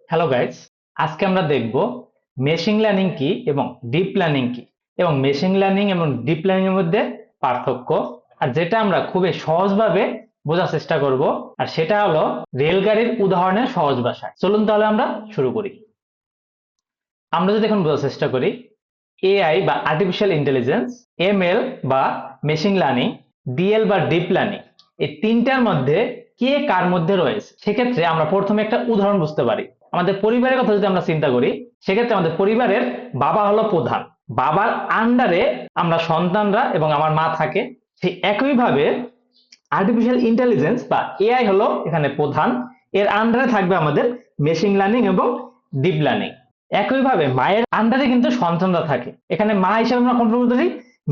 Hello guys, আজকে আমরা দেখব মেশিন লার্নিং কি এবং ডিপ লার্নিং কি এবং মেশিন লার্নিং এবং ডিপ লার্নিং এর মধ্যে পার্থক্য, আর যেটা আমরা খুবই সহজভাবে বোঝার চেষ্টা করব, আর সেটা হলো রেলগাড়ির উদাহরণের সহজ ভাষায়। চলুন তাহলে আমরা শুরু করি। আমরা যদি এখন বোঝার চেষ্টা করি, এআই বা আর্টিফিশিয়াল ইন্টেলিজেন্স, এমএল বা মেশিন লার্নিং, ডিএল বা ডিপ লার্নিং, এই তিনটার মধ্যে কে কার মধ্যে রয়েছে, সেক্ষেত্রে আমরা প্রথমে একটা উদাহরণ বুঝতে পারি। আমাদের পরিবারের কথা যদি আমরা চিন্তা করি, সেক্ষেত্রে আমাদের পরিবারের বাবা হলো প্রধান, বাবার আন্ডারে আমরা সন্তানরা এবং আমার মা থাকে। সেই একইভাবে আর্টিফিশিয়াল ইন্টেলিজেন্স বা এআই হলো এখানে প্রধান, এর আন্ডারে থাকবে আমাদের মেশিন লার্নিং এবং ডিপ লার্নিং। একইভাবে মায়ের আন্ডারে কিন্তু সন্তানরা থাকে, এখানে মা হিসেবে আমরা কন্ট্রোল করি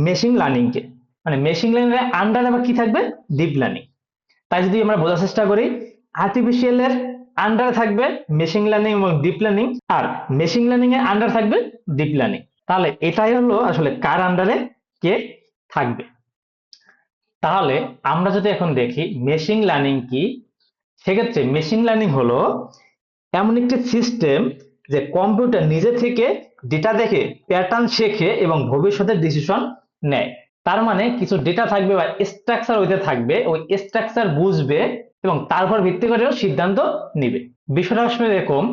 মেশিন লার্নিং কে, মানে মেশিন লার্নিং এর আন্ডারে আবার কি থাকবে, ডিপ লার্নিং। তাই যদি আমরা বোঝার চেষ্টা করি, আর্টিফিশিয়াল এর আন্ডারে থাকবে মেশিন লার্নিং এবং ডিপ লার্নিং, আর মেশিন লার্নিং এর আন্ডারে থাকবে ডিপ লার্নিং। তাহলে এটাই হলো আসলে কার আন্ডারে কে থাকবে। তাহলে আমরা যদি এখন দেখি মেশিন লার্নিং কি, সেক্ষেত্রে মেশিন লার্নিং হলো এমন একটি সিস্টেম যে কম্পিউটার নিজে থেকে ডেটা দেখে প্যাটার্ন শেখে এবং ভবিষ্যতে ডিসিশন নেয়। তার মানে কিছু ডেটা থাকবে বা স্ট্রাকচার হইতে থাকবে, ওই স্ট্রাকচার বুঝবে এবং তারপর ভিত্তি করেও সিদ্ধান্ত নিবে। বিষয়টা আসলে এরকম,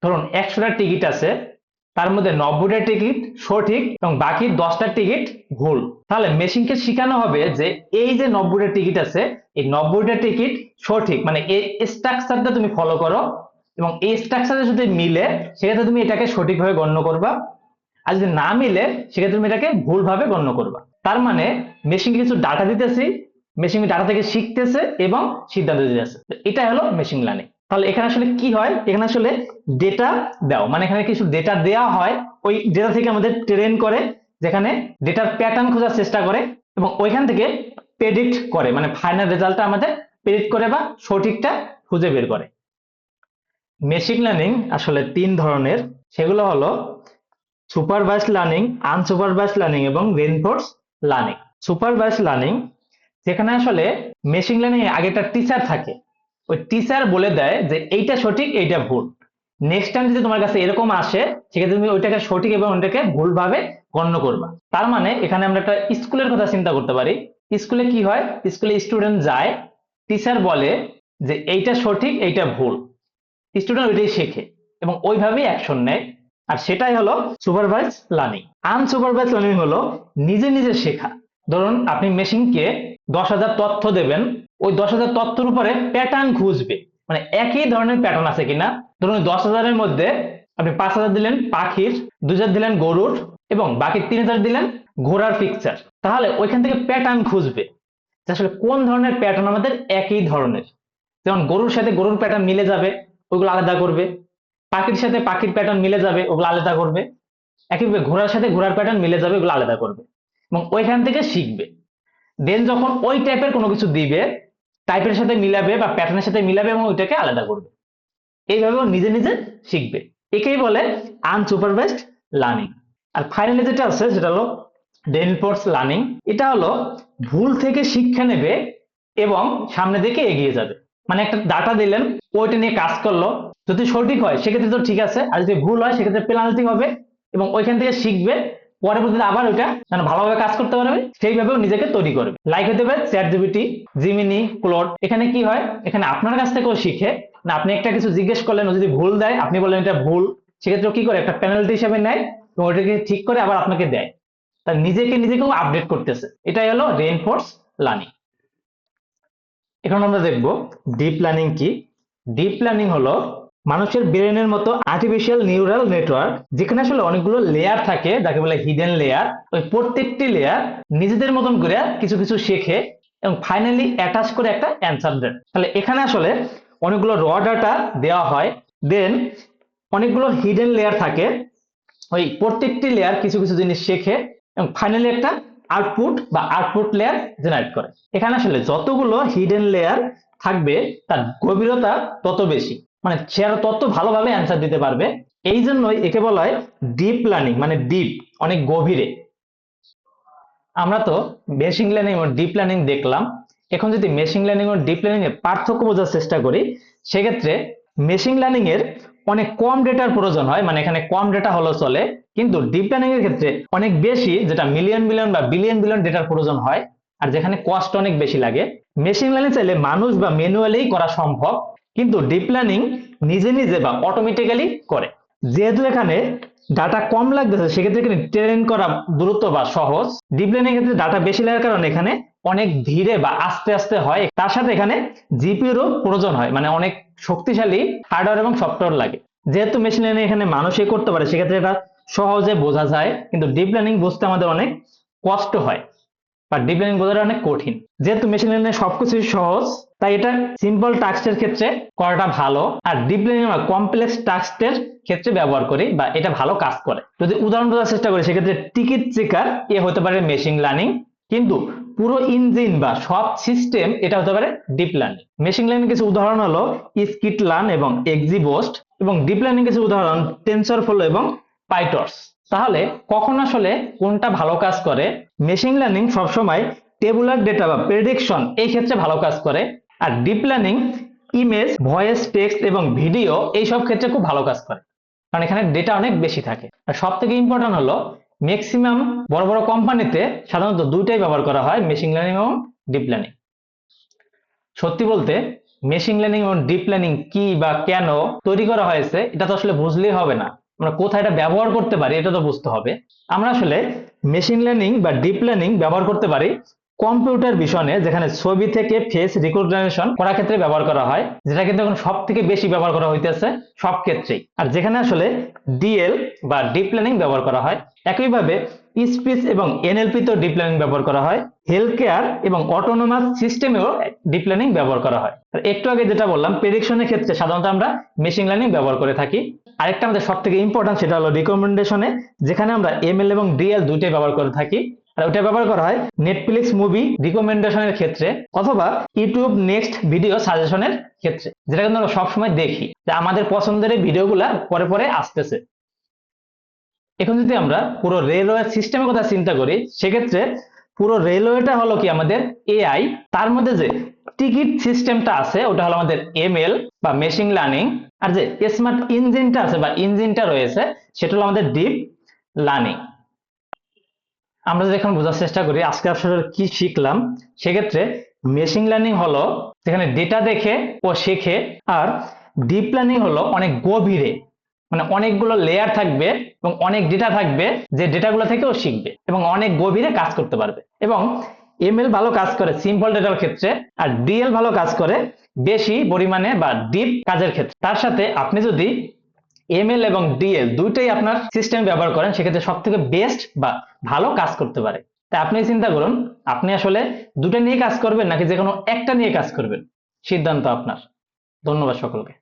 ধরুন 100টা টিকিট আছে, তার মধ্যে 90টা টিকিট সঠিক এবং বাকি 10টা টিকিট ভুল। তাহলে মেশিনকে শেখানো হবে যে এই যে 90টা টিকিট আছে, এই 90টা টিকিট সঠিক, মানে এই স্ট্রাকচারটা তুমি ফলো করো এবং এই স্ট্রাকচারে যদি মিলে সেক্ষেত্রে তুমি এটাকে সঠিকভাবে গণ্য করবা, আর যদি না মিলে সেক্ষেত্রে তুমি এটাকে ভুলভাবে গণ্য করবা। তার মানে মেশিনকে কিছু ডাটা দিতেছি, মেশিন ডাটা থেকে শিখতেছে এবং সিদ্ধান্ত দিতেছে। এটা হলো মেশিন লার্নিং। তাহলে এখানে আসলে কি হয়, এখানে আসলে ডেটা দাও, মানে এখানে কিছু ডেটা দেওয়া হয়, ওই ডেটা থেকে আমাদের ট্রেন করে, যেখানে ডেটার প্যাটার্ন খোঁজার চেষ্টা করে এবং ওইখান থেকে প্রেডিক্ট করে, মানে ফাইনাল রেজাল্টটা আমাদের প্রেডিক্ট করে বা সঠিকটা খুঁজে বের করে। মেশিন লার্নিং আসলে তিন ধরনের, সেগুলো হলো সুপারভাইজড লার্নিং, আনসুপারভাইজড লার্নিং এবং রেইনফোর্স লার্নিং। সুপারভাইজড লার্নিং, যেখানে আসলে মেশিন লার্নিং এ আগে একটা টিচার থাকে, ওই টিচার বলে দেয় যে এইটা সঠিক এইটা ভুল। নেক্সট টাইম যদি তোমার কাছে এরকম আসে, সেক্ষেত্রে তুমি ওইটাকে সঠিক এবং ওইটাকে ভুলভাবে গণ্য করবা। তার মানে এখানে আমরা একটা স্কুলের কথা চিন্তা করতে পারি। স্কুলে কি হয়, স্কুলে স্টুডেন্ট যায়, টিচার বলে যে এইটা সঠিক এইটা ভুল, স্টুডেন্ট ওইটাই শেখে এবং ওইভাবেই অ্যাকশন নেয়, আর সেটাই হলো সুপারভাইজ লার্নিং। আনসুপারভাইজ লার্নিং হলো নিজে নিজে শেখা। ধরুন আপনি মেশিনকে 10,000 তথ্য দেবেন, ওই 10,000 তথ্যের উপরে প্যাটার্ন খুঁজবে, মানে একই ধরনের প্যাটার্ন আছে কিনা। ধরুন 10,000-এর মধ্যে আপনি 5,000 দিলেন পাখির, 2,000 দিলেন গরুর এবং বাকি 3,000 দিলেন ঘোড়ার পিকচার। তাহলে ওইখান থেকে প্যাটার্ন খুঁজবে যে আসলে কোন ধরনের প্যাটার্ন আমাদের একই ধরনের। যেমন গরুর সাথে গরুর প্যাটার্ন মিলে যাবে, ওগুলো আলাদা করবে, পাখির সাথে পাখির প্যাটার্ন মিলে যাবে, ওগুলো আলাদা করবে, একইভাবে ঘোড়ার সাথে ঘোড়ার প্যাটার্ন মিলে যাবে, ওগুলো আলাদা করবে এবং ওইখান থেকে শিখবে। দেন যখন ওই টাইপের কোনো কিছু দিবে, টাইপের সাথে মিলাবে বা প্যাটার্নের সাথে মিলাবে এবং ওইটাকে আলাদা করবে। এইভাবে ও নিজে নিজে শিখবে, একেই বলে আনসুপারভাইজড লার্নিং। আর ফাইনালি যেটা আছে সেটা হলো রেইনফোর্স লার্নিং। এটা হলো ভুল থেকে শিক্ষা নেবে এবং সামনে দিকে এগিয়ে যাবে। মানে একটা ডাটা দিলেন, ওইটা নিয়ে কাজ করলো, যদি সঠিক হয় সেক্ষেত্রে তো ঠিক আছে, আর যদি ভুল হয় সেক্ষেত্রে পেনাল্টি হবে এবং ওইখান থেকে শিখবে, পরবর্তীতে আবার ওইটা যেন ভালোভাবে কাজ করতে পারবে সেইভাবেও নিজেকে তৈরি করবে। লাইক হতে পারে চ্যাট জিপিটি, জিমিনি, ক্লোড। এখানে কি হয়, এখানে আপনার কাছ থেকেও শিখে, না আপনি একটা কিছু জিজ্ঞেস করলেন, ও যদি ভুল দেয়, আপনি বললেন এটা ভুল, সেক্ষেত্রে কি করে একটা পেনাল্টি হিসেবে নেয় এবং ওইটাকে ঠিক করে আবার আপনাকে দেয়। তার নিজেকেও আপডেট করতেছে। এটাই হলো রেইনফোর্স লার্নিং। এখন আমরা দেখব ডিপ লার্নিং কি। ডিপ লার্নিং হলো মানুষের ব্রেনের মতো আর্টিফিশিয়াল নিউরাল নেটওয়ার্ক, যেখানে আসলে অনেকগুলো লেয়ার থাকে, যাকে বলে হিডেন লেয়ার। ওই প্রত্যেকটি লেয়ার নিজেদের মতন করে কিছু কিছু শেখে এবং ফাইনালি অ্যাটাচ করে একটা অ্যান্সার দেয়। তাহলে এখানে আসলে অনেকগুলো র ডাটা দেওয়া হয়, দেন অনেকগুলো হিডেন লেয়ার থাকে, ওই প্রত্যেকটি লেয়ার কিছু কিছু জিনিস শেখে এবং ফাইনালি একটা আউটপুট লেয়ার জেনারেট করে। এখানে আসলে যতগুলো হিডেন লেয়ার থাকবে তার গভীরতা তত বেশি, মানে সে আরো তত ভালোভাবে অ্যান্সার দিতে পারবে। এই জন্যই একে বলা হয় ডিপ লার্নিং, মানে ডিপ, অনেক গভীরে। আমরা তো মেশিন লার্নিং এবং ডিপ লার্নিং দেখলাম, এখন যদি মেশিন লার্নিং ও ডিপ লার্নিং এর পার্থক্য বোঝার চেষ্টা করি, সেক্ষেত্রে মেশিন লার্নিং এর অনেক কম ডেটার প্রয়োজন হয়, মানে এখানে কম ডেটা হলো চলে, কিন্তু ডিপ লার্নিং এর ক্ষেত্রে অনেক বেশি, যেটা মিলিয়ন মিলিয়ন বা বিলিয়ন বিলিয়ন ডেটার প্রয়োজন হয়, আর যেখানে কস্ট অনেক বেশি লাগে। মেশিন লার্নিং চাইলে মানুষ বা ম্যানুয়ালি করা সম্ভব, কিন্তু ডিপ লার্নিং নিজে নিজে বা অটোমেটিক্যালি করে। যেহেতু এখানে ডাটা কম লাগতেছে, সেক্ষেত্রে এখানে ট্রেন করা দ্রুত বা সহজ। ডিপ লার্নিং এর ক্ষেত্রে ডাটা বেশি লাগার কারণে এখানে অনেক ধীরে বা আস্তে আস্তে হয়। তার সাথে এখানে জিপিইউরও প্রয়োজন হয়, মানে অনেক শক্তিশালী হার্ডওয়্যার এবং সফটওয়্যার লাগে। যেহেতু মেশিন লার্নিং এখানে মানুষই করতে পারে, সেক্ষেত্রে এটা সহজে বোঝা যায়, কিন্তু ডিপ লার্নিং বুঝতে আমাদের অনেক কষ্ট হয় বা ডিপ লার্নিং বোঝাটা অনেক কঠিন। যেহেতু মেশিন লার্নিং সবকিছু সহজ, তাই এটা সিম্পল টাস্কের ক্ষেত্রে করাটা ভালো, আর ডিপ লার্নিং আমরা কমপ্লেক্স টাস্কের ক্ষেত্রে ব্যবহার করি বা এটা ভালো কাজ করে। যদি উদাহরণ দেওয়ার চেষ্টা করি, সেক্ষেত্রে টিকিট চেকার এ হতে পারে মেশিন লার্নিং, কিন্তু পুরো ইঞ্জিন বা সব সিস্টেম এটা হতে পারে ডিপ লার্নিং। মেশিন লার্নিং কিছু উদাহরণ হলো স্কিট লার্ন এবং এক্সিবোস্ট, এবং ডিপ লার্নিং কিছু উদাহরণ টেনসরফ্লো এবং পাইটর্চ। তাহলে কখন আসলে কোনটা ভালো কাজ করে? মেশিন লার্নিং সবসময় টেবুলার ডেটা বা প্রেডিকশন এই ক্ষেত্রে ভালো কাজ করে, আর deep learning image, voice, text এবং ভিডিও এই সব ক্ষেত্রে খুব ভালো কাজ করে, কারণ এখানে ডেটা অনেক বেশি থাকে। আর সব থেকে ইম্পর্টেন্ট হলো ম্যাক্সিমাম বড় বড় কোম্পানিতে সাধারণত দুইটাই ব্যবহার করা হয়, মেশিন লার্নিং এবং ডিপ লার্নিং। সত্যি বলতে মেশিন লার্নিং এবং ডিপ লার্নিং কি বা কেন তৈরি করা হয়েছে এটা তো আসলে বুঝলেই হবে না, আমরা কোথায় এটা ব্যবহার করতে পারি এটা তো বুঝতে হবে। আমরা আসলে মেশিন লার্নিং বা ডিপ লার্নিং ব্যবহার করতে পারি কম্পিউটার ভিশনে, যেখানে ছবি থেকে ফেস রিকগনিশন করার ক্ষেত্রে ব্যবহার করা হয়, যেটা কিন্তু এখন সব থেকে বেশি ব্যবহার করা হইতেছে সব ক্ষেত্রেই, আর যেখানে আসলে ডিএল বা ডিপ লার্নিং ব্যবহার করা হয়। একইভাবে স্পিচ এবং এনএলপি তো ডিপ লার্নিং ব্যবহার করা হয়, হেলথ কেয়ার এবং অটোনোমাস সিস্টেমেও ডিপ লার্নিং ব্যবহার করা হয়। আর একটু আগে যেটা বললাম, প্রেডিকশনের ক্ষেত্রে সাধারণত আমরা মেশিন লার্নিং ব্যবহার করে থাকি। আরেকটা আমাদের সব থেকে ইম্পর্টেন্ট, সেটা হলো রিকমেন্ডেশনে, যেখানে আমরা এমএল এবং ডিএল দুইটাই ব্যবহার করে থাকি। আর ওটা ব্যবহার করা হয় নেটফ্লিক্স মুভি রিকমেন্ডেশনের ক্ষেত্রে, অথবা ইউটিউব নেক্সট ভিডিও সাজেশনের ক্ষেত্রে, যেটা কিন্তু আমরা সবসময় দেখি যে আমাদের পছন্দের এই ভিডিওগুলা পরে পরে আসতেছে। এখন যদি আমরা পুরো রেলওয়ে সিস্টেমের কথা চিন্তা করি, সেক্ষেত্রে পুরো রেলওয়েটা হলো কি আমাদের এআই, তার মধ্যে যে টিকিট সিস্টেমটা আছে ওটা হলো আমাদের এমএল বা মেশিন লার্নিং, আর যে স্মার্ট ইঞ্জিনটা আছে বা ইঞ্জিনটা রয়েছে সেটা হলো আমাদের ডিপ লার্নিং। আমরা যদি এখন বোঝার চেষ্টা করি আজকে আসলে কি শিখলাম, সেক্ষেত্রে মেশিন লার্নিং হলো যেখানে ডেটা দেখে ও শেখে, আর ডিপ লার্নিং হলো অনেক গভীরে, মানে অনেকগুলো লেয়ার থাকবে এবং অনেক ডেটা থাকবে, যে ডেটাগুলো থেকে ও শিখবে এবং অনেক গভীরে কাজ করতে পারবে। এবং এমএল ভালো কাজ করে সিম্পল ডেটার ক্ষেত্রে, আর ডিএল ভালো কাজ করে বেশি পরিমাণে বা ডিপ কাজের ক্ষেত্রে। তার সাথে আপনি যদি এমএল এবং ডিএল দুইটাই আপনার সিস্টেম ব্যবহার করেন, সেক্ষেত্রে সব থেকে বেস্ট বা ভালো কাজ করতে পারে। তাই আপনি চিন্তা করুন আপনি আসলে দুটো নিয়ে কাজ করবেন নাকি যে কোনো একটা নিয়ে কাজ করবেন, সিদ্ধান্ত আপনার। ধন্যবাদ সকলকে।